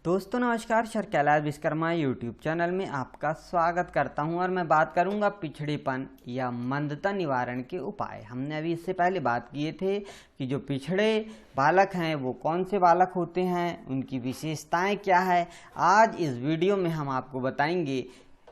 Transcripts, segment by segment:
दोस्तों नमस्कार, sir Kailash Vishwakarma YouTube channel में आपका स्वागत करता हूं और मैं बात करूंगा पिछड़ेपन या मंदता निवारण के उपाय। हमने अभी इससे पहले बात किए थे कि जो पिछड़े बालक हैं वो कौन से बालक होते हैं, उनकी विशेषताएं क्या है। आज इस वीडियो में हम आपको बताएंगे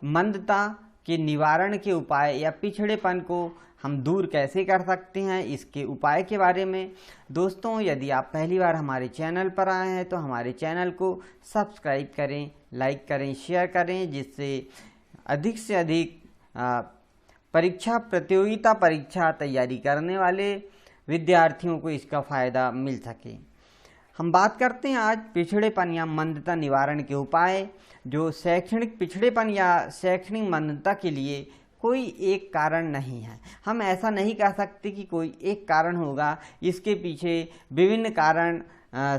मंदता के निवारण के उपाय या पिछड़ेपन को हम दूर कैसे कर सकते हैं, इसके उपाय के बारे में। दोस्तों यदि आप पहली बार हमारे चैनल पर आए हैं तो हमारे चैनल को सब्सक्राइब करें, लाइक करें, शेयर करें, जिससे अधिक से अधिक प्रतियोगिता परीक्षा तैयारी करने वाले विद्यार्थियों को इसका फ़ायदा मिल सके। हम बात करते हैं आज पिछड़ेपन या मंदता निवारण के उपाय। जो शैक्षणिक पिछड़ेपन या शैक्षणिक मंदता के लिए कोई एक कारण नहीं है। हम ऐसा नहीं कह सकते कि कोई एक कारण होगा, इसके पीछे विभिन्न कारण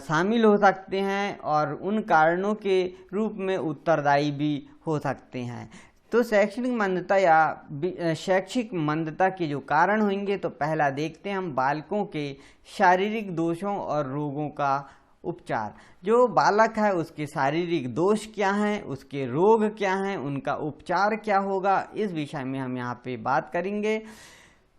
शामिल हो सकते हैं और उन कारणों के रूप में उत्तरदायी भी हो सकते हैं। तो शैक्षणिक मंदता या शैक्षिक मंदता के जो कारण होंगे, तो पहला देखते हैं हम बालकों के शारीरिक दोषों और रोगों का उपचार। जो बालक है उसके शारीरिक दोष क्या हैं, उसके रोग क्या हैं, उनका उपचार क्या होगा, इस विषय में हम यहाँ पे बात करेंगे।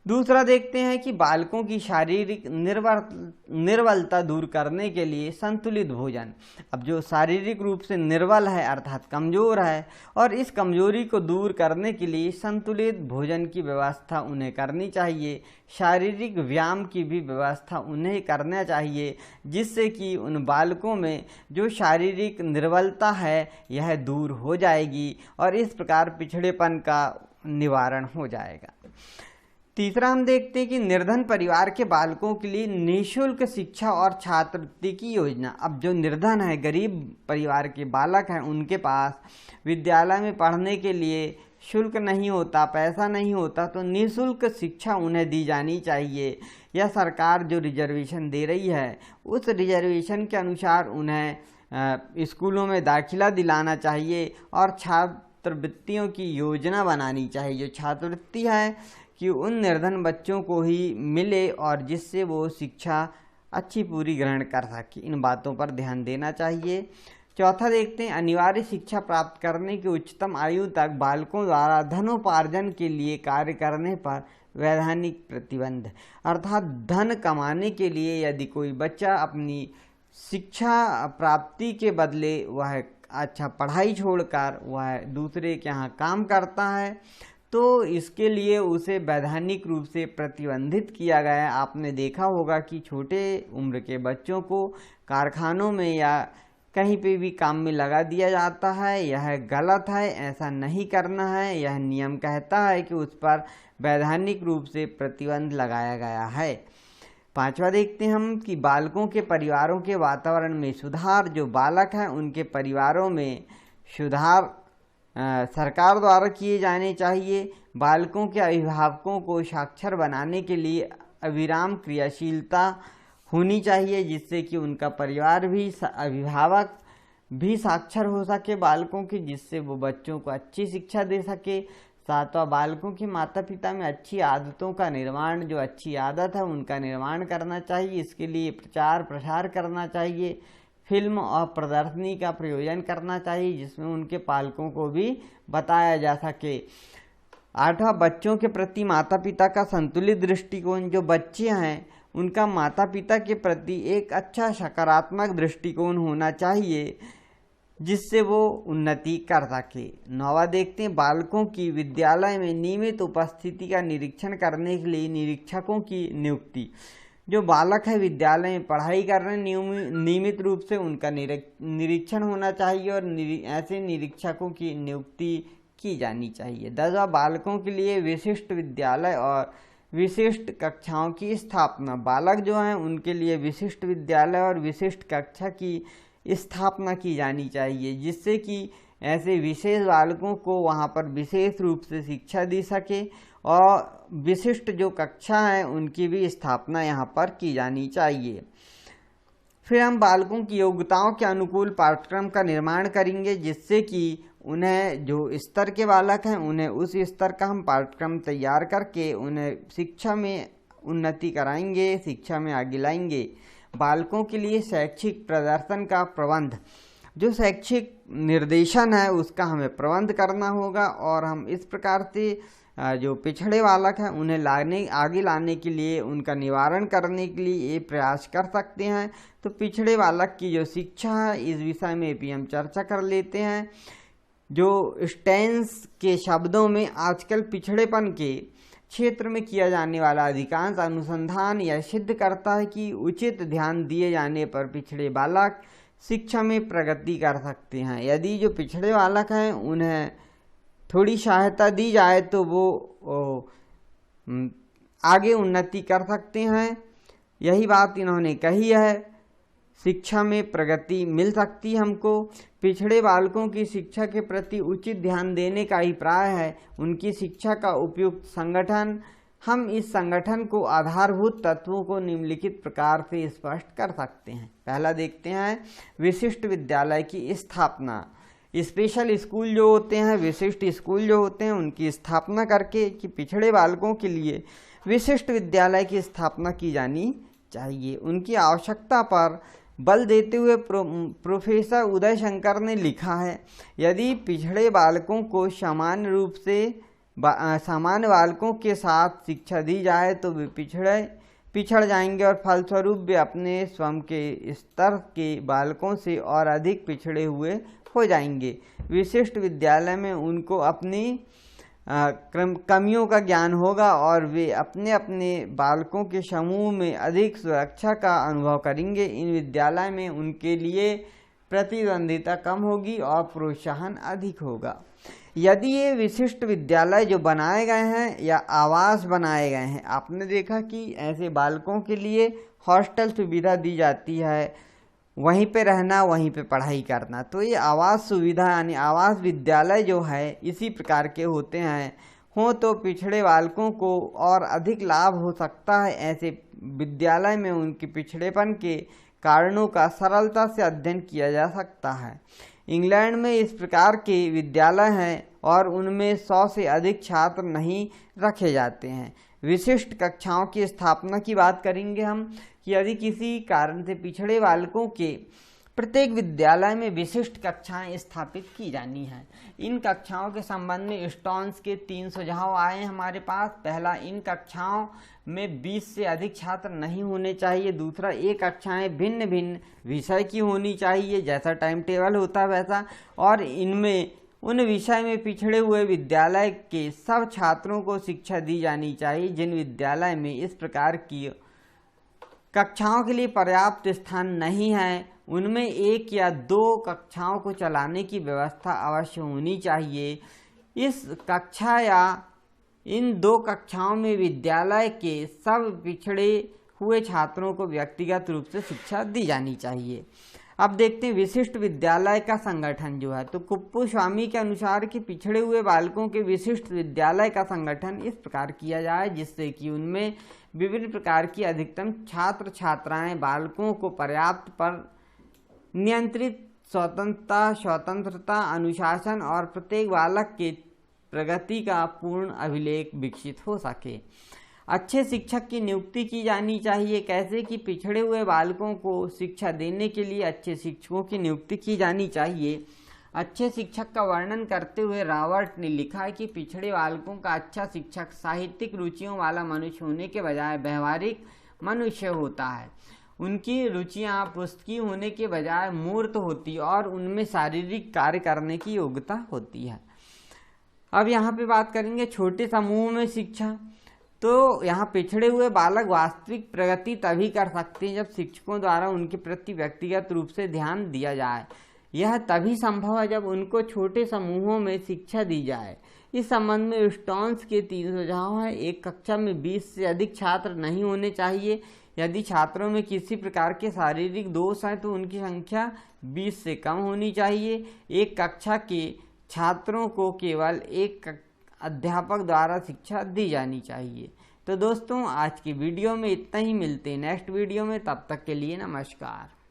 दूसरा देखते हैं कि बालकों की शारीरिक निर्बलता दूर करने के लिए संतुलित भोजन। अब जो शारीरिक रूप से निर्बल है अर्थात कमज़ोर है, और इस कमजोरी को दूर करने के लिए संतुलित भोजन की व्यवस्था उन्हें करनी चाहिए। शारीरिक व्यायाम की भी व्यवस्था उन्हें करना चाहिए, जिससे कि उन बालकों में जो शारीरिक निर्बलता है यह दूर हो जाएगी और इस प्रकार पिछड़ेपन का निवारण हो जाएगा। तीसरा हम देखते हैं कि निर्धन परिवार के बालकों के लिए निःशुल्क शिक्षा और छात्रवृत्ति की योजना। अब जो निर्धन है, गरीब परिवार के बालक हैं, उनके पास विद्यालय में पढ़ने के लिए शुल्क नहीं होता, पैसा नहीं होता, तो निःशुल्क शिक्षा उन्हें दी जानी चाहिए। या सरकार जो रिजर्वेशन दे रही है उस रिजर्वेशन के अनुसार उन्हें स्कूलों में दाखिला दिलाना चाहिए और छात्रवृत्तियों की योजना बनानी चाहिए। जो छात्रवृत्ति है कि उन निर्धन बच्चों को ही मिले और जिससे वो शिक्षा अच्छी पूरी ग्रहण कर सके। इन बातों पर ध्यान देना चाहिए। चौथा देखते हैं अनिवार्य शिक्षा प्राप्त करने की उच्चतम आयु तक बालकों द्वारा धनोपार्जन के लिए कार्य करने पर वैधानिक प्रतिबंध। अर्थात धन कमाने के लिए यदि कोई बच्चा अपनी शिक्षा प्राप्ति के बदले वह अच्छा पढ़ाई छोड़कर वह दूसरे के यहाँ काम करता है, तो इसके लिए उसे वैधानिक रूप से प्रतिबंधित किया गया है। आपने देखा होगा कि छोटे उम्र के बच्चों को कारखानों में या कहीं पे भी काम में लगा दिया जाता है। यह गलत है, ऐसा नहीं करना है। यह नियम कहता है कि उस पर वैधानिक रूप से प्रतिबंध लगाया गया है। पांचवा देखते हैं हम कि बालकों के परिवारों के वातावरण में सुधार। जो बालक हैं उनके परिवारों में सुधार सरकार द्वारा किए जाने चाहिए। बालकों के अभिभावकों को साक्षर बनाने के लिए अविराम क्रियाशीलता होनी चाहिए, जिससे कि उनका परिवार भी, अभिभावक भी साक्षर हो सके बालकों की, जिससे वो बच्चों को अच्छी शिक्षा दे सके। सातवां, बालकों के माता पिता में अच्छी आदतों का निर्माण, जो अच्छी आदत है उनका निर्माण करना चाहिए। इसके लिए प्रचार प्रसार करना चाहिए, फिल्म और प्रदर्शनी का प्रयोजन करना चाहिए, जिसमें उनके पालकों को भी बताया जा सके। आठवां, बच्चों के प्रति माता पिता का संतुलित दृष्टिकोण। जो बच्चे हैं उनका माता पिता के प्रति एक अच्छा सकारात्मक दृष्टिकोण होना चाहिए, जिससे वो उन्नति कर सके। नौवां देखते हैं बालकों की विद्यालय में नियमित उपस्थिति का निरीक्षण करने के लिए निरीक्षकों की नियुक्ति। जो बालक है विद्यालय में पढ़ाई कर रहे हैं, नियमित रूप से उनका निरीक्षण होना चाहिए और ऐसे निरीक्षकों की नियुक्ति की जानी चाहिए। 10वां, बालकों के लिए विशिष्ट विद्यालय और विशिष्ट कक्षाओं की स्थापना। बालक जो हैं उनके लिए विशिष्ट विद्यालय और विशिष्ट कक्षा की स्थापना की जानी चाहिए, जिससे कि ऐसे विशेष बालकों को वहाँ पर विशेष रूप से शिक्षा दी सके और विशिष्ट जो कक्षा है उनकी भी स्थापना यहाँ पर की जानी चाहिए। फिर हम बालकों की योग्यताओं के अनुकूल पाठ्यक्रम का निर्माण करेंगे, जिससे कि उन्हें जो स्तर के बालक हैं उन्हें उस स्तर का हम पाठ्यक्रम तैयार करके उन्हें शिक्षा में उन्नति कराएंगे, शिक्षा में आगे लाएंगे। बालकों के लिए शैक्षिक प्रदर्शन का प्रबंध। जो शैक्षिक निर्देशन है उसका हमें प्रबंध करना होगा और हम इस प्रकार से जो पिछड़े बालक हैं उन्हें आगे लाने के लिए, उनका निवारण करने के लिए ये प्रयास कर सकते हैं। तो पिछड़े बालक की जो शिक्षा है इस विषय में भी हम चर्चा कर लेते हैं। जो स्टेंस के शब्दों में आजकल पिछड़ेपन के क्षेत्र में किया जाने वाला अधिकांश अनुसंधान यह सिद्ध करता है कि उचित ध्यान दिए जाने पर पिछड़े बालक शिक्षा में प्रगति कर सकते हैं। यदि जो पिछड़े बालक हैं उन्हें थोड़ी सहायता दी जाए तो वो आगे उन्नति कर सकते हैं। यही बात इन्होंने कही है, शिक्षा में प्रगति मिल सकती है हमको। पिछड़े बालकों की शिक्षा के प्रति उचित ध्यान देने का अभिप्राय है उनकी शिक्षा का उपयुक्त संगठन। हम इस संगठन को आधारभूत तत्वों को निम्नलिखित प्रकार से स्पष्ट कर सकते हैं। पहला देखते हैं विशिष्ट विद्यालय की स्थापना। स्पेशल स्कूल जो होते हैं, विशिष्ट स्कूल जो होते हैं, उनकी स्थापना करके कि पिछड़े बालकों के लिए विशिष्ट विद्यालय की स्थापना की जानी चाहिए। उनकी आवश्यकता पर बल देते हुए प्रोफेसर उदय शंकर ने लिखा है, यदि पिछड़े बालकों को सामान्य रूप से सामान्य बालकों के साथ शिक्षा दी जाए तो वे पिछड़ जाएंगे और फलस्वरूप वे अपने स्वयं के स्तर के बालकों से और अधिक पिछड़े हुए हो जाएंगे। विशिष्ट विद्यालय में उनको अपनी कमियों का ज्ञान होगा और वे अपने अपने बालकों के समूह में अधिक सुरक्षा का अनुभव करेंगे। इन विद्यालय में उनके लिए प्रतिद्वंदिता कम होगी और प्रोत्साहन अधिक होगा। यदि ये विशिष्ट विद्यालय जो बनाए गए हैं या आवास बनाए गए हैं, आपने देखा कि ऐसे बालकों के लिए हॉस्टल सुविधा दी जाती है, वहीं पे रहना, वहीं पे पढ़ाई करना। तो ये आवास सुविधा यानी आवास विद्यालय जो है इसी प्रकार के होते हैं हों तो पिछड़े बालकों को और अधिक लाभ हो सकता है। ऐसे विद्यालय में उनके पिछड़ेपन के कारणों का सरलता से अध्ययन किया जा सकता है। इंग्लैंड में इस प्रकार के विद्यालय हैं और उनमें 100 से अधिक छात्र नहीं रखे जाते हैं। विशिष्ट कक्षाओं की स्थापना की बात करेंगे हम कि यदि किसी कारण से पिछड़े बालकों के प्रत्येक विद्यालय में विशिष्ट कक्षाएं स्थापित की जानी हैं। इन कक्षाओं के संबंध में स्टोन्स के 3 सुझाव आए हमारे पास। पहला, इन कक्षाओं में 20 से अधिक छात्र नहीं होने चाहिए। दूसरा, ये कक्षाएं भिन्न भिन्न विषय की होनी चाहिए, जैसा टाइम टेबल होता वैसा, और इनमें उन विषय में पिछड़े हुए विद्यालय के सब छात्रों को शिक्षा दी जानी चाहिए। जिन विद्यालय में इस प्रकार की कक्षाओं के लिए पर्याप्त स्थान नहीं है उनमें 1 या 2 कक्षाओं को चलाने की व्यवस्था अवश्य होनी चाहिए। इस कक्षा या इन 2 कक्षाओं में विद्यालय के सब पिछड़े हुए छात्रों को व्यक्तिगत रूप से शिक्षा दी जानी चाहिए। अब देखते हैं विशिष्ट विद्यालय का संगठन जो है। तो कुप्पू-स्वामी के अनुसार कि पिछड़े हुए बालकों के विशिष्ट विद्यालय का संगठन इस प्रकार किया जाए जिससे कि उनमें विभिन्न प्रकार की अधिकतम छात्र छात्राएं बालकों को पर्याप्त पर नियंत्रित स्वतंत्रता, अनुशासन और प्रत्येक बालक के प्रगति का पूर्ण अभिलेख विकसित हो सके। अच्छे शिक्षक की नियुक्ति की जानी चाहिए। कैसे कि पिछड़े हुए बालकों को शिक्षा देने के लिए अच्छे शिक्षकों की नियुक्ति की जानी चाहिए। अच्छे शिक्षक का वर्णन करते हुए रॉबर्ट ने लिखा है कि पिछड़े बालकों का अच्छा शिक्षक साहित्यिक रुचियों वाला मनुष्य होने के बजाय व्यवहारिक मनुष्य होता है। उनकी रुचियां पुस्तकीय होने के बजाय मूर्त होती और उनमें शारीरिक कार्य करने की योग्यता होती है। अब यहाँ पे बात करेंगे छोटे समूह में शिक्षा। तो यहाँ पिछड़े हुए बालक वास्तविक प्रगति तभी कर सकते हैं जब शिक्षकों द्वारा उनके प्रति व्यक्तिगत रूप से ध्यान दिया जाए। यह तभी संभव है जब उनको छोटे समूहों में शिक्षा दी जाए। इस संबंध में स्टोन्स के 3 सुझाव हैं। एक कक्षा में 20 से अधिक छात्र नहीं होने चाहिए। यदि छात्रों में किसी प्रकार के शारीरिक दोष हैं तो उनकी संख्या 20 से कम होनी चाहिए। एक कक्षा के छात्रों को केवल एक अध्यापक द्वारा शिक्षा दी जानी चाहिए। तो दोस्तों आज की वीडियो में इतना ही, मिलते हैं नेक्स्ट वीडियो में, तब तक के लिए नमस्कार।